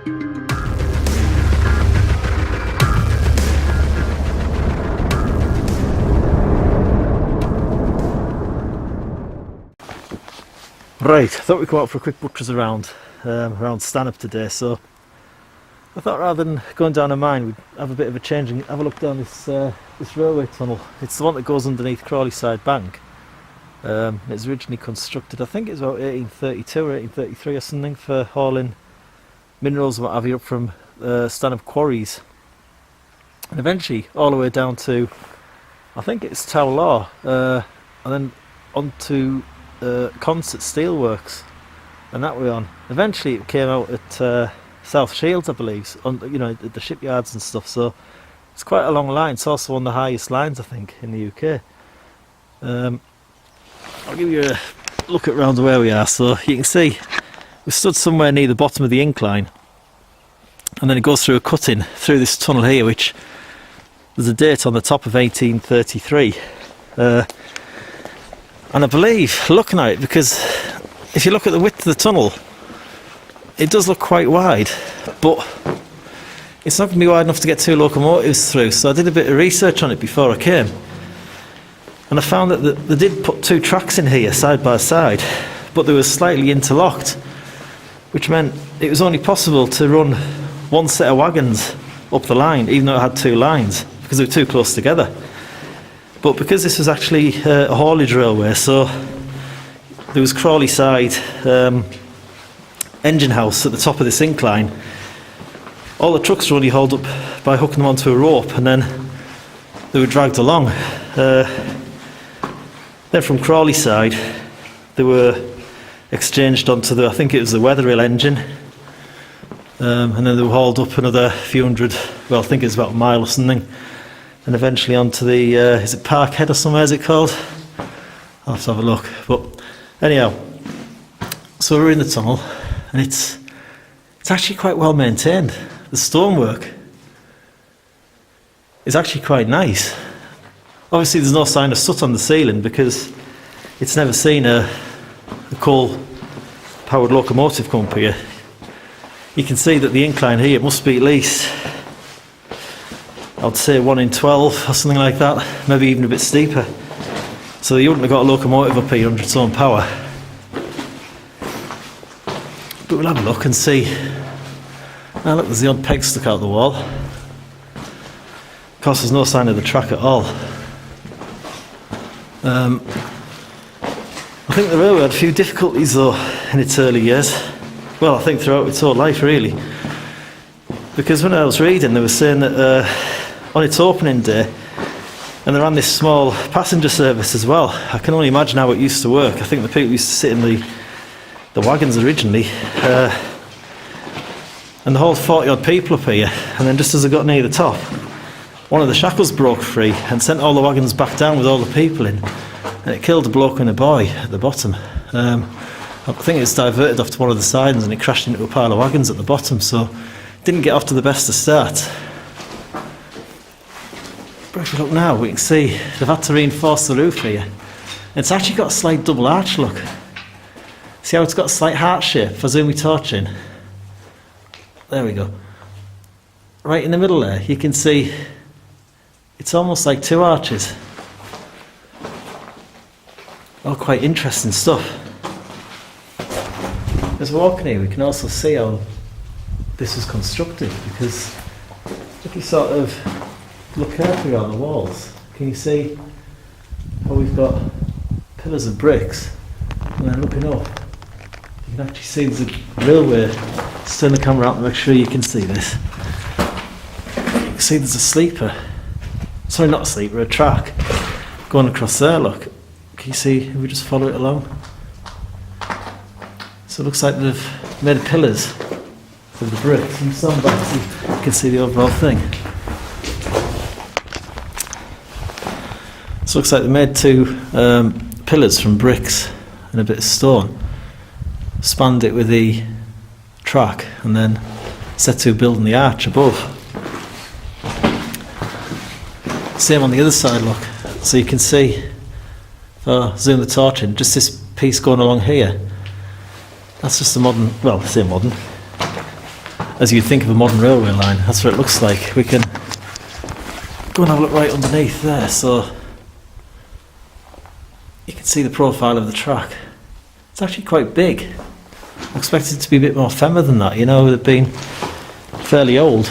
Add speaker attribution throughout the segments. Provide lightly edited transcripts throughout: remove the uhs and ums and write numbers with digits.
Speaker 1: Right, I thought we'd go out for a quick butcher's around Stanhope today, so I thought rather than going down a mine we'd have a bit of a change and have a look down this railway tunnel. It's the one that goes underneath Crawley Side Bank. It was originally constructed, I think it was about 1832 or 1833 or something, for hauling minerals and what have you up from Stanhope Quarries, and eventually all the way down to, I think it's Boltslaw, and then onto Consett steelworks, and that way on. Eventually it came out at South Shields, I believe, on, you know, the shipyards and stuff. So it's quite a long line. It's also one of the highest lines, I think, in the UK. I'll give you a look at round where we are. So you can see we stood somewhere near the bottom of the incline, and then it goes through a cutting through this tunnel here, which there's a date on the top of 1833. And I believe, looking at it, because if you look at the width of the tunnel, it does look quite wide, but it's not going to be wide enough to get 2 locomotives through. So I did a bit of research on it before I came, and I found that they did put 2 tracks in here side by side, but they were slightly interlocked, which meant it was only possible to run 1 set of wagons up the line, even though it had 2 lines, because they were too close together. But because this was actually a haulage railway, so there was Crawley Side engine house at the top of this incline. All the trucks were only hauled up by hooking them onto a rope, and then they were dragged along. Then from Crawley Side, they were exchanged onto the, I think it was the weather rail engine, and then they were hauled up another few hundred, well, I think it was about a mile or something, and eventually onto the, is it Parkhead or somewhere is it called? I'll have to have a look. But anyhow, so we're in the tunnel, and it's actually quite well maintained. The stonework is actually quite nice. Obviously there's no sign of soot on the ceiling because it's never seen a coal powered locomotive come up here. You can see that the incline here must be at least, I'd say 1 in 12 or something like that, maybe even a bit steeper. So you wouldn't have got a locomotive up here under its own power. But we'll have a look and see. Now look, there's the odd peg stuck out the wall. Of course there's no sign of the track at all. I think the railway had a few difficulties though in its early years. Well, I think throughout its whole life really. Because when I was reading, they were saying that on its opening day, and they ran this small passenger service as well. I can only imagine how it used to work. I think the people used to sit in the wagons originally, and the whole 40 odd people up here, and then just as I got near the top, one of the shackles broke free and sent all the wagons back down with all the people in, and it killed a bloke and a boy at the bottom. I think it's diverted off to one of the sidings and it crashed into a pile of wagons at the bottom, so it didn't get off to the best of start. But if you look now, we can see they've had to reinforce the roof here. It's actually got a slight double arch look. See how it's got a slight heart shape? If I zoom my torch in, there we go. Right in the middle there, you can see it's almost like 2 arches. All quite interesting stuff. As we're walking here, we can also see how this was constructed, because if you sort of look carefully on the walls, can you see how we've got pillars of bricks, and then looking up, you can actually see there's a railway. Let's turn the camera out and make sure you can see this. You can see there's a sleeper, sorry not a sleeper, a track going across there, look. Can you see, if we just follow it along? So it looks like they've made pillars of the bricks, and some back so you can see the overall thing. So it looks like they made 2 pillars from bricks and a bit of stone, spanned it with the track, and then set to building the arch above. Same on the other side, look. So you can see, if I zoom the torch in, just this piece going along here, that's just a modern, well I say modern, as you'd think of a modern railway line. That's what it looks like. We can go and have a look right underneath there, so you can see the profile of the track. It's actually quite big. I expected it to be a bit more femmer than that, you know, with it being fairly old.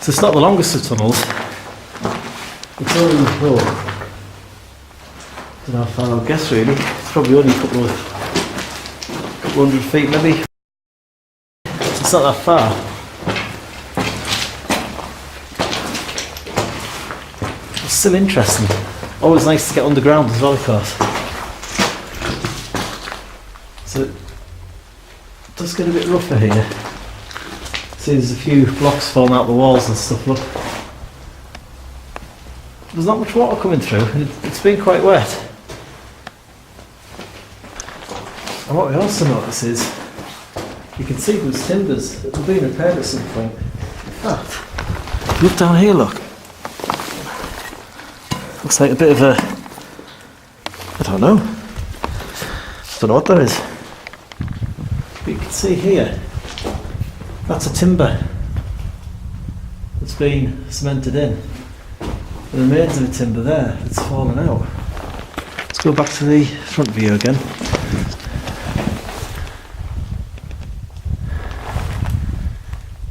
Speaker 1: So it's not the longest of tunnels. It's only, don't know how far I'll guess really. It's probably only a couple hundred feet maybe. It's not that far. It's still interesting. Always nice to get underground as well, of course. So it does get a bit rougher here. See, there's a few blocks falling out the walls and stuff, look. There's not much water coming through, and it's been quite wet. And what we also notice is, you can see those timbers that were being repaired at some point. In fact, look down here, look. Looks like a bit of a, I don't know what that is. But you can see here, that's a timber that's been cemented in. The remains of a timber there that's fallen out. Let's go back to the front view again.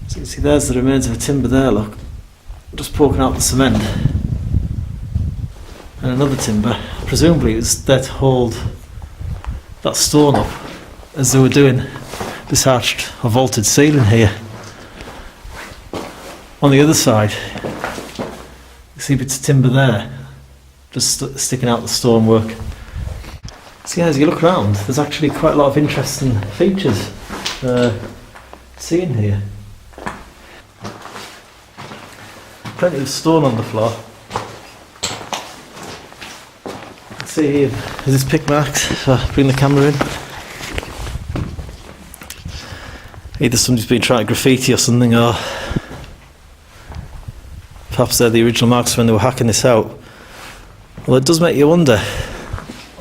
Speaker 1: So you can see there's the remains of a timber there, look. Just poking out the cement. And another timber. Presumably it was there to hold that stone up as they were doing this arched or vaulted ceiling here. On the other side, you see bits of timber there, just sticking out the stonework. So yeah, as you look around, there's actually quite a lot of interesting features seen here. Plenty of stone on the floor. Let's see here, is this pick marks? Bring the camera in. Either somebody's been trying to graffiti or something, or perhaps they're the original marks when they were hacking this out. Well, it does make you wonder,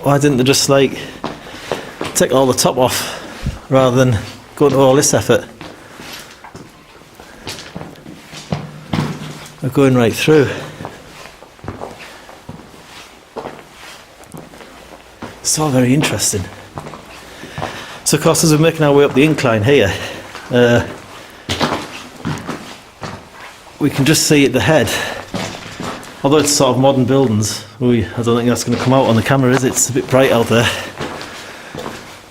Speaker 1: why didn't they just like take all the top off rather than go to all this effort of going right through? It's all very interesting. So of course, as we're making our way up the incline here, we can just see at the head, although it's sort of modern buildings, I don't think that's going to come out on the camera, is it? It's a bit bright out there.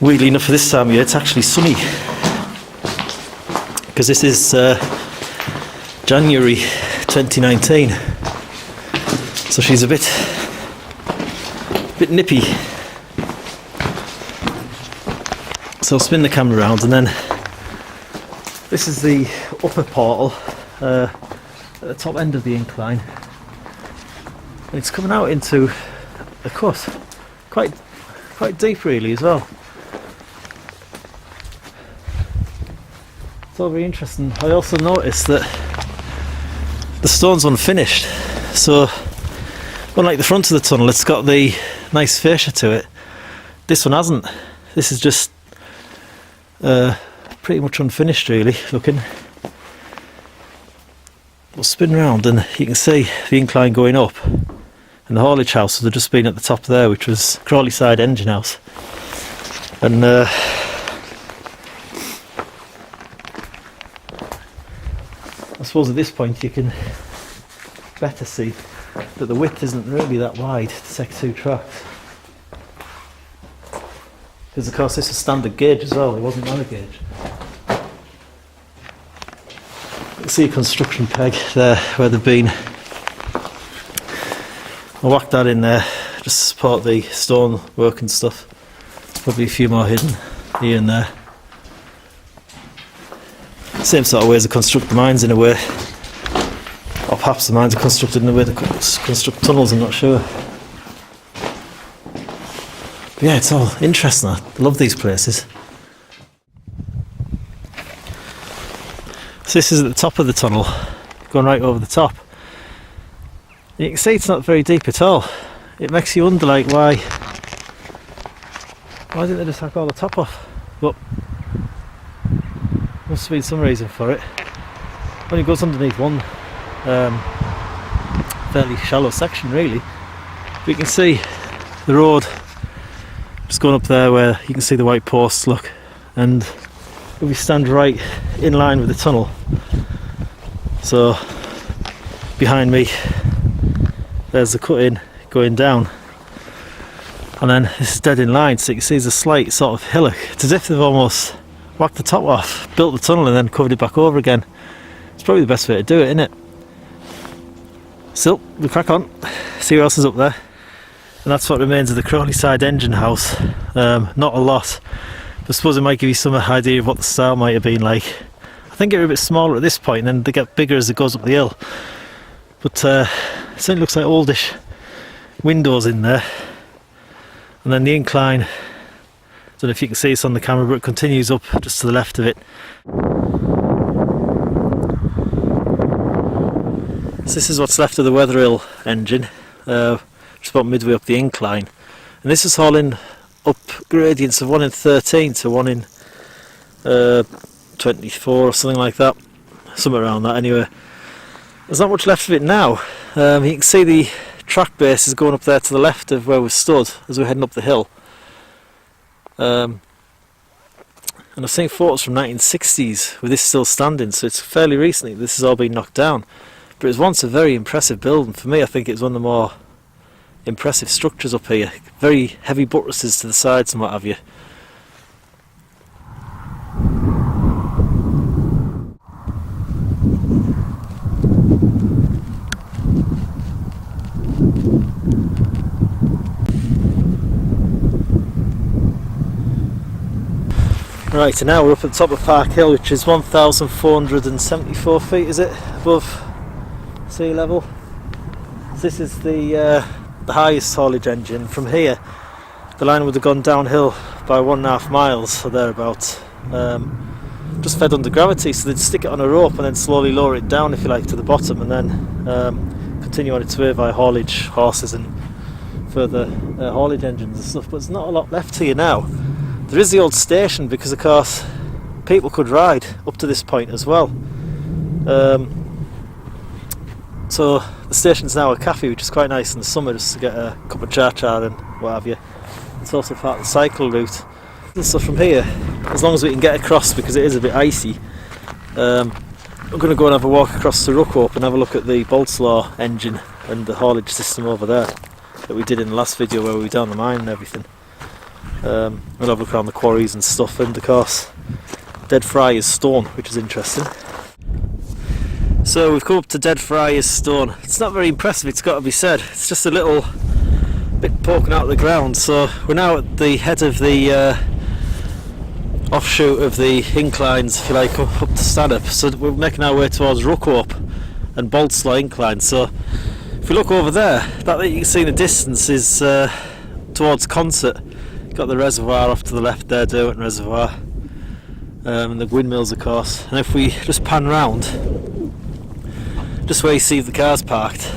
Speaker 1: Weirdly enough, for this time of year, it's actually sunny, because this is January 2019, so she's a bit nippy. So I'll spin the camera around, and then this is the upper portal at the top end of the incline, and it's coming out into a cut, quite deep really as well. It's all very interesting. I also noticed that the stone's unfinished, so unlike the front of the tunnel, it's got the nice fascia to it. This one hasn't. This is just pretty much unfinished really looking. We'll spin round and you can see the incline going up, and the haulage house would have just been at the top there, which was Crawley Side Engine House. And I suppose at this point you can better see that the width isn't really that wide to take two tracks. Because of course this is standard gauge as well, it wasn't narrow gauge. You can see a construction peg there where they've been. I whacked that in there just to support the stone work and stuff. There's probably a few more hidden here and there. Same sort of way as they construct the mines in a way. Or perhaps the mines are constructed in a way they construct tunnels, I'm not sure. But yeah, it's all interesting. I love these places. So this is at the top of the tunnel, going right over the top. And you can see it's not very deep at all. It makes you wonder like why Why didn't they just hack all the top off? But must have been some reason for it. Only goes underneath one fairly shallow section really. But you can see the road just going up there where you can see the white posts, look, and if we stand right in line with the tunnel, so behind me there's the cut in going down, and then this is dead in line, so you can see there's a slight sort of hillock. It's as if they've almost whacked the top off, built the tunnel and then covered it back over again. It's probably the best way to do it, isn't it? So we'll crack on, see what else is up there. And that's what remains of the Crawley side engine house. Not a lot, but I suppose it might give you some idea of what the style might have been like. I think they're a bit smaller at this point, and then they get bigger as it goes up the hill. But it certainly looks like oldish windows in there. And then the incline, I don't know if you can see this on the camera, but it continues up just to the left of it. So this is what's left of the Weatherill engine. Just about midway up the incline, and this is hauling up gradients of 1 in 13 to 1 in 24 or something like that, somewhere around that anyway. There's not much left of it now. You can see the track base is going up there to the left of where we stood as we're heading up the hill, and I've seen photos from 1960s with this still standing, so it's fairly recently this has all been knocked down, but it was once a very impressive building. For me, I think it's one of the more impressive structures up here. Very heavy buttresses to the sides and what have you. Right, and now we're up at the top of Parkhead, which is 1,474 feet, is it, above sea level. So this is the highest haulage engine. From here the line would have gone downhill by 1.5 miles or thereabouts, just fed under gravity, so they'd stick it on a rope and then slowly lower it down, if you like, to the bottom, and then continue on its way via haulage horses and further haulage engines and stuff. But there's not a lot left here now. There is the old station, because of course people could ride up to this point as well. So the station's now a cafe, which is quite nice in the summer, just to get a cup of cha-cha and what have you. It's also part of the cycle route. And so from here, as long as we can get across, because it is a bit icy, I'm going to go and have a walk across to Rookhope and have a look at the Boltslaw engine and the haulage system over there that we did in the last video where we were down the mine and everything. We'll have a look around the quarries and stuff, and of course Dead Friars Stone, which is interesting. So we've come up to Dead Friars Stone. It's not very impressive, it's got to be said. It's just a little bit poking out of the ground. So we're now at the head of the offshoot of the inclines, if you like, up to Stanhope. So we're making our way towards Rookhope and Boltslaw incline. So if you look over there, that you can see in the distance is towards Consett. Got the reservoir off to the left there, Derwent Reservoir, and the windmills of course. And if we just pan round, just where you see the cars parked,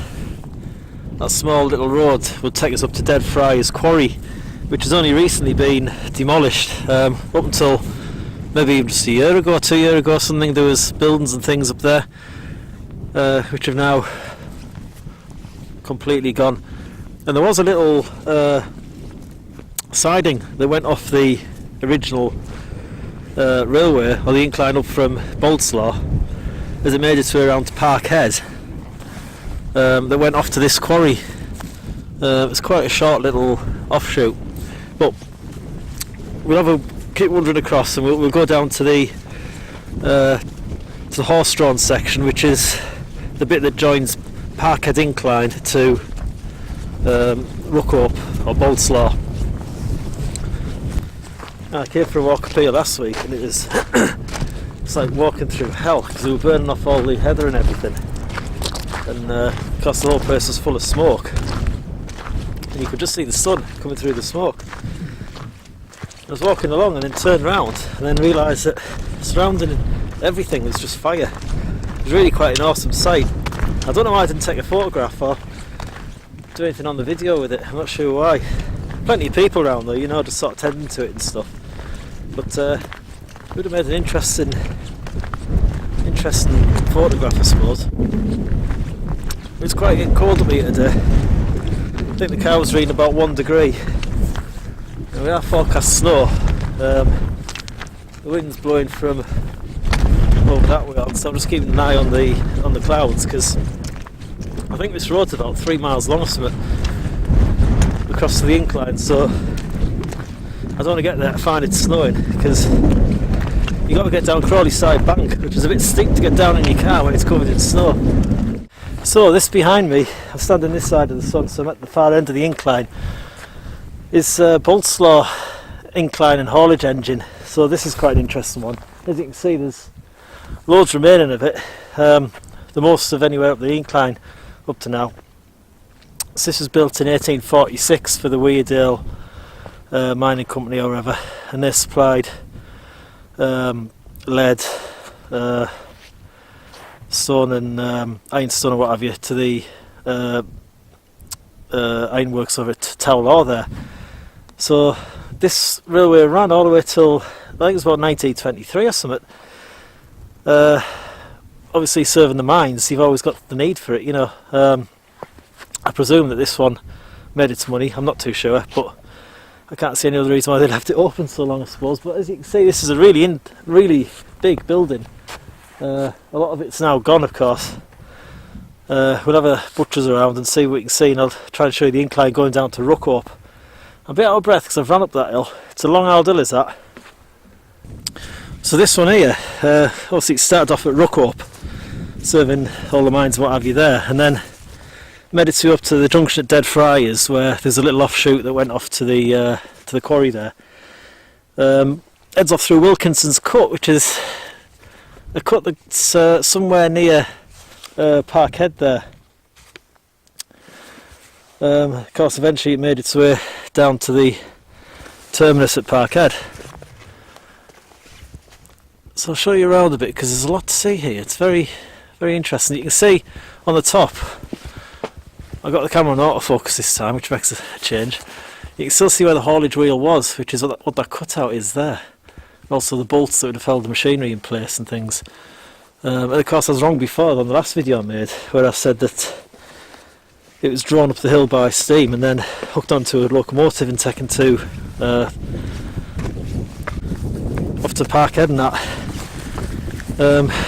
Speaker 1: that small little road will take us up to Dead Friars Quarry, which has only recently been demolished. Up until maybe even just a year ago, 2 years ago something, there was buildings and things up there which have now completely gone. And there was a little siding that went off the original railway, or the incline up from Boltslaw, as it made its way around to Parkhead, that went off to this quarry. It's quite a short little offshoot, but we'll keep wandering across, and we'll go down to the horse-drawn section, which is the bit that joins Parkhead Incline to Rookhope or Boltslaw. I came for a walk up here last week, and it was it's like walking through hell, because we were burning off all the heather and everything, and of course the whole place was full of smoke, and you could just see the sun coming through the smoke. I was walking along and then turned round and then realised that surrounding everything was just fire. It was really quite an awesome sight. I don't know why I didn't take a photograph or do anything on the video with it, I'm not sure why. Plenty of people around though, you know, just sort of tending to it and stuff. But it would have made an interesting photograph, I suppose. It's quite getting cold up here today. I think the car was reading about 1 degree. And we are forecast snow. The wind's blowing from over that way on, so I'm just keeping an eye on the clouds, because I think this road's about 3 miles long or something across to the incline, so I don't want to get there to find it snowing, because you got to get down Crawley Side Bank, which is a bit steep to get down in your car when it's covered in snow. So this behind me, I'm standing this side of the sun, so I'm at the far end of the incline, is Boltslaw Incline and Haulage engine. So this is quite an interesting one. As you can see, there's loads remaining of it, the most of anywhere up the incline up to now. So this was built in 1846 for the Weardale mining company or whatever, and they supplied lead, stone and ironstone or what have you to the ironworks over at Towlaw there. So this railway ran all the way till I think it was about 1923 or something. Obviously serving the mines, you've always got the need for it, you know. I presume that this one made its money, I'm not too sure, but I can't see any other reason why they left it open so long, I suppose. But as you can see, this is a really big building. A lot of it's now gone, of course. We'll have a butcher's around and see what we can see, and I'll try and show you the incline going down to Rookhope. I'm a bit out of breath because I've run up that hill. It's a long old hill, is that? So this one here, obviously it started off at Rookhope, serving all the mines and what have you there, and then made its way up to the junction at Dead Friars, where there's a little offshoot that went off to the quarry there. Heads off through Wilkinson's Cut, which is a cut that's somewhere near Parkhead there. Of course, eventually it made its way down to the terminus at Parkhead. So I'll show you around a bit, because there's a lot to see here. It's very, very interesting. You can see on the top, I got the camera on autofocus this time, which makes a change. You can still see where the haulage wheel was, which is what that cutout is there. Also the bolts that would have held the machinery in place and things. And of course I was wrong before on the last video I made, where I said that it was drawn up the hill by steam and then hooked onto a locomotive and taken to off to Parkhead and that.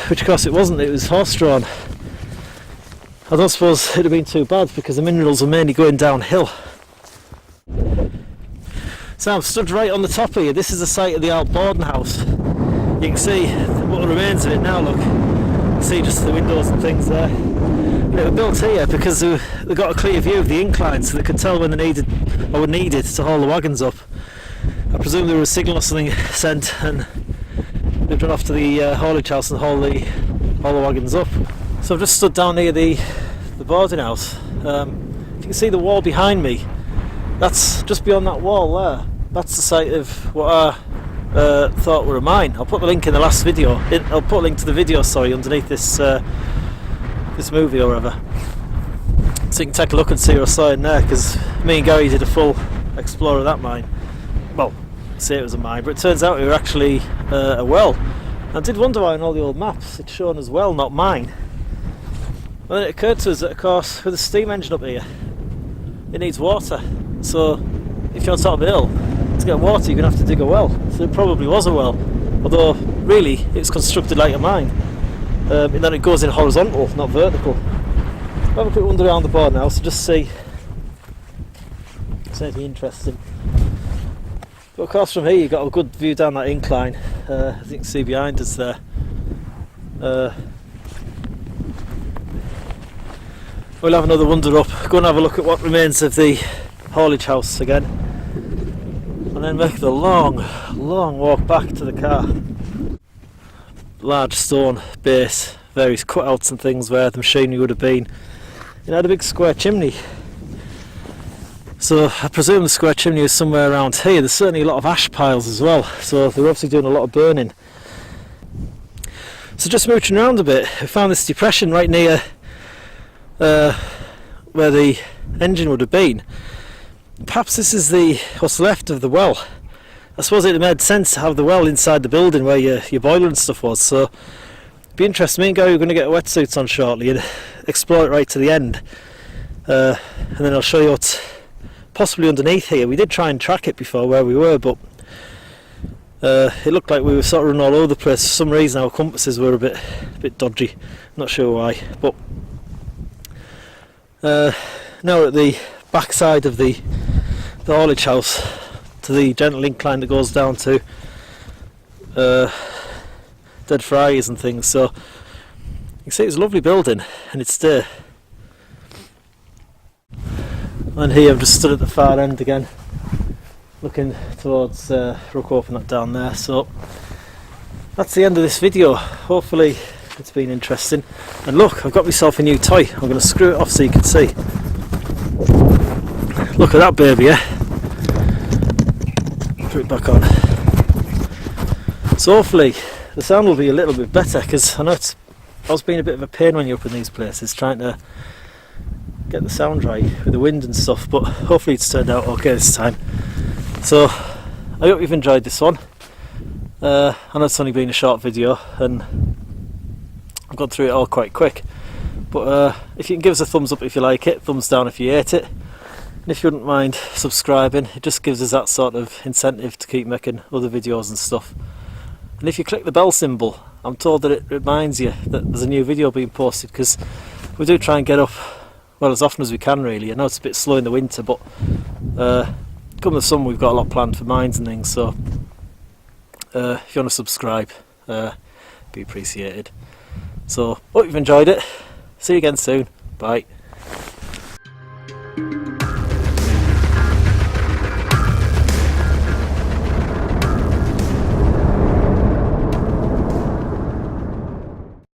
Speaker 1: Which of course it wasn't, it was horse drawn. I don't suppose it'd have been too bad, because the minerals are mainly going downhill. So I'm stood right on the top here. This is the site of the old boarding house. You can see what remains of it now, look. See just the windows and things there. And it was built here because they got a clear view of the incline, so they could tell when they needed to haul the wagons up. I presume there was a signal or something sent, and they've run off to the haulage house and haul the wagons up. So I've just stood down near the boarding house. If you can see the wall behind me, that's just beyond that wall there. That's the site of what I thought were a mine. I'll put the link in the last video. I'll put a link to the video, sorry, underneath this this movie or whatever, so you can take a look and see what I saw in there. Because me and Gary did a full explore of that mine. Well, say it was a mine, but it turns out it was actually a well. I did wonder why on all the old maps it's shown as well, not mine. And then it occurred to us that, of course, with a steam engine up here, it needs water. So if you're on top of a hill, to get water you're going to have to dig a well. So it probably was a well, although really it's constructed like a mine, and then it goes in horizontal, not vertical. I'll have a quick wander around the board now, so just see if there's anything interesting. But of course from here you've got a good view down that incline, as you can see behind us there. We'll have another wander up, go and have a look at what remains of the haulage house again, and then make the long walk back to the car. Large stone base, various cutouts and things where the machinery would have been. It had a big square chimney, so I presume the square chimney is somewhere around here. There's certainly a lot of ash piles as well, so they're obviously doing a lot of burning. So just mooching around a bit, we found this depression right near where the engine would have been. perhaps this is what's left of the well. I suppose it made sense to have the well inside the building where your boiler and stuff was, so it'd be interesting. Me and Gary are going to get wetsuits on shortly and explore it right to the end, and then I'll show you what's possibly underneath here. We did try and track it before where we were, but it looked like we were sort of running all over the place. For some reason our compasses were a bit dodgy, not sure why. But now we're at the back side of the haulage house, to the gentle incline that goes down to Dead Friars and things. So you can see it's a lovely building, and it's there. And here I've just stood at the far end again, looking towards Rookhope and that down there. So that's the end of this video. Hopefully it's been interesting. And look, I've got myself a new toy. I'm going to screw it off so you can see. Look at that baby, yeah? Put it back on. So hopefully the sound will be a little bit better, because I know I was being a bit of a pain when you're up in these places trying to get the sound right with the wind and stuff, but hopefully it's turned out okay this time. So I hope you've enjoyed this one. I know it's only been a short video and I've gone through it all quite quick, but if you can give us a thumbs up if you like it, thumbs down if you hate it, and if you wouldn't mind subscribing, it just gives us that sort of incentive to keep making other videos and stuff. And if you click the bell symbol, I'm told that it reminds you that there's a new video being posted, because we do try and get up, well, as often as we can really. I know it's a bit slow in the winter, but come the summer we've got a lot planned for mines and things, so if you want to subscribe, be appreciated. So hope you've enjoyed it. See you again soon. Bye.